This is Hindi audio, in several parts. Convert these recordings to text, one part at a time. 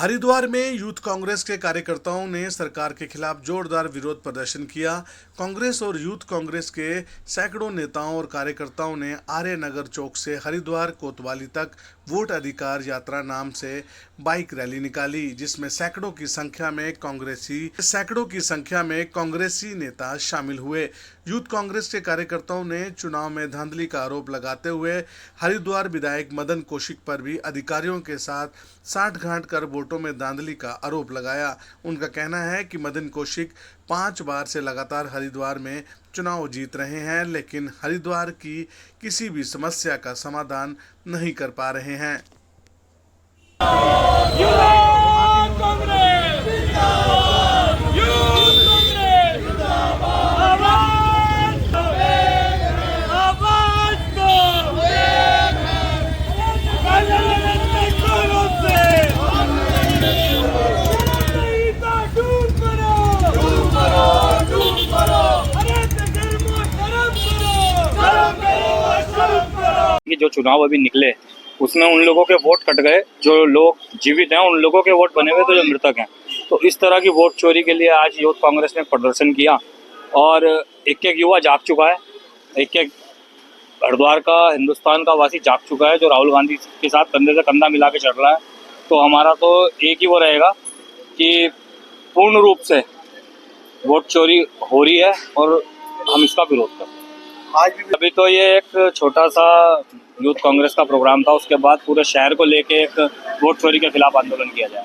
हरिद्वार में यूथ कांग्रेस के कार्यकर्ताओं ने सरकार के खिलाफ जोरदार विरोध प्रदर्शन किया। कांग्रेस और यूथ कांग्रेस के सैकड़ों नेताओं और कार्यकर्ताओं ने आर्य नगर चौक से हरिद्वार कोतवाली तक वोट अधिकार यात्रा नाम से बाइक रैली निकाली, जिसमें सैकड़ों की संख्या में कांग्रेसी नेता शामिल हुए। यूथ कांग्रेस के कार्यकर्ताओं ने चुनाव में धांधली का आरोप लगाते हुए हरिद्वार विधायक मदन कौशिक पर भी अधिकारियों के साथ साठगांठ कर वोटों में धांधली का आरोप लगाया। उनका कहना है कि मदन कौशिक 5 बार से लगातार हरिद्वार में चुनाव जीत रहे हैं, लेकिन हरिद्वार की किसी भी समस्या का समाधान नहीं कर पा रहे हैं। कि जो चुनाव अभी निकले उसमें उन लोगों के वोट कट गए, जो लोग जीवित हैं उन लोगों के वोट बने हुए तो जो मृतक हैं। तो इस तरह की वोट चोरी के लिए आज यूथ कांग्रेस ने प्रदर्शन किया और एक युवा जाग चुका है, एक हरिद्वार का, हिंदुस्तान का वासी जाग चुका है, जो राहुल गांधी के साथ कंधे से कंधा मिला के चल रहा है। तो हमारा तो एक ही वो रहेगा कि पूर्ण रूप से वोट चोरी हो रही है और हम इसका विरोध करते हैं। अभी तो ये एक छोटा सा यूथ कांग्रेस का प्रोग्राम था, उसके बाद पूरे शहर को लेके एक वोट चोरी के खिलाफ आंदोलन किया जाए।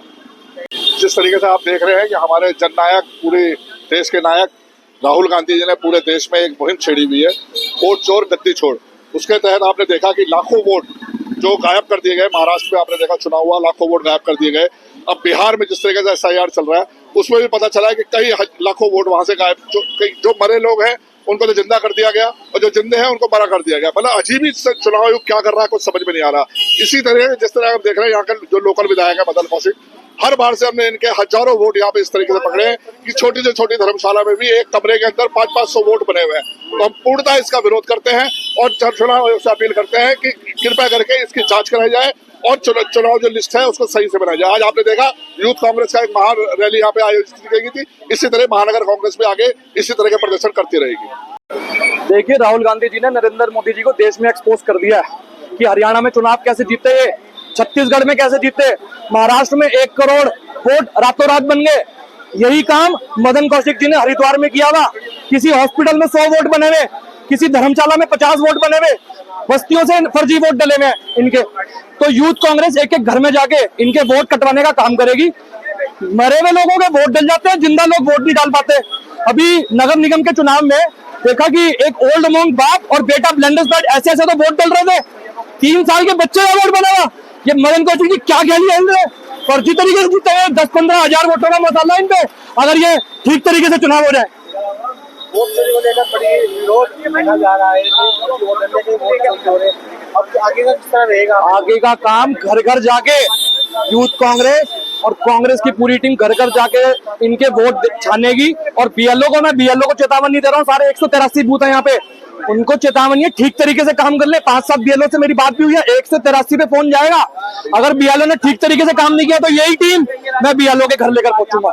जिस तरीके से आप देख रहे हैं कि हमारे जननायक, पूरे देश के नायक राहुल गांधी जी ने पूरे देश में एक मुहिम छेड़ी हुई है, वोट चोर गद्दी छोड़। उसके तहत आपने देखा कि लाखों वोट जो गायब कर दिए गए। महाराष्ट्र में आपने देखा चुनाव हुआ, लाखों वोट गायब कर दिए गए। अब बिहार में जिस तरीके से SIR चल रहा है उसमें भी पता चला है कि कई लाखों वोट वहां से गायब। जो मरे लोग हैं उनको तो जिंदा कर दिया गया और जो जिंदे हैं उनको मरा कर दिया गया। मतलब अजीब ही चुनाव आयोग क्या कर रहा है कुछ समझ में नहीं आ रहा। इसी तरह जिस तरह आप देख रहे हैं यहाँ के जो लोकल विधायक है मदन कौशिक, हर बार से हमने इनके हजारों वोट यहाँ पे इस तरीके से पकड़े हैं कि छोटी से छोटी धर्मशाला में भी एक कमरे के अंदर 500-500 वोट बने हुए हैं। तो हम पूर्णतः इसका विरोध करते हैं और चुनाव आयोग से अपील करते हैं कि कृपया करके इसकी जांच कराई जाए और चुनाव जो लिस्ट है उसको सही से बनाया जाए। आज आपने देखा यूथ कांग्रेस का एक महान रैली यहाँ पे आयोजित की गई थी। इसी तरह महानगर कांग्रेस में आगे इसी तरह के प्रदर्शन करती रहेगी। देखिए, राहुल गांधी जी ने नरेंद्र मोदी जी को देश में एक्सपोज कर दिया है कि हरियाणा में चुनाव कैसे जीते, छत्तीसगढ़ में कैसे जीते, महाराष्ट्र में 1 करोड़ वोट रातों रात बन गए। यही काम मदन कौशिक जी ने हरिद्वार में किया हुआ। किसी हॉस्पिटल में 100 वोट बने हुए, किसी धर्मशाला में 50 वोट बने हुए, बस्तियों से फर्जी वोट डले हुए इनके। तो यूथ कांग्रेस एक घर में जाके इनके वोट कटवाने का काम करेगी। मरे हुए लोगों के वोट डल जाते हैं, जिंदा लोग वोट नहीं डाल पाते। अभी नगर निगम के चुनाव में देखा कि एक ओल्ड मोंग बाप और बेटा ब्लेंडर्स बैठ ऐसे तो वोट डल रहे थे। 3 साल के बच्चे का वोट बना हुआ। ये मदन कौशिक जी क्या खेली है, फर्जी तरीके से जीते हैं। 10-15 हजार वोटों का मसाला इन पे, अगर ये ठीक तरीके से चुनाव हो जाए। वोट चोरी को लेकर बड़ी विरोध देखा जा रहा है। अब आगे का किस तरह रहेगा? आगे का काम घर घर जाके यूथ कांग्रेस और कांग्रेस की पूरी टीम घर घर जाके इनके वोट छानेगी। और मैं BLO को चेतावनी दे रहा हूँ, सारे 183 बूथ है यहाँ पे, उनको चेतावनी है ठीक तरीके से काम कर ले। 5-7 BLO से मेरी बात भी हुई है, 183 पे फोन जाएगा। अगर BLO ने ठीक तरीके से काम नहीं किया तो यही टीम मैं BLO के घर लेकर पहुंचूंगा।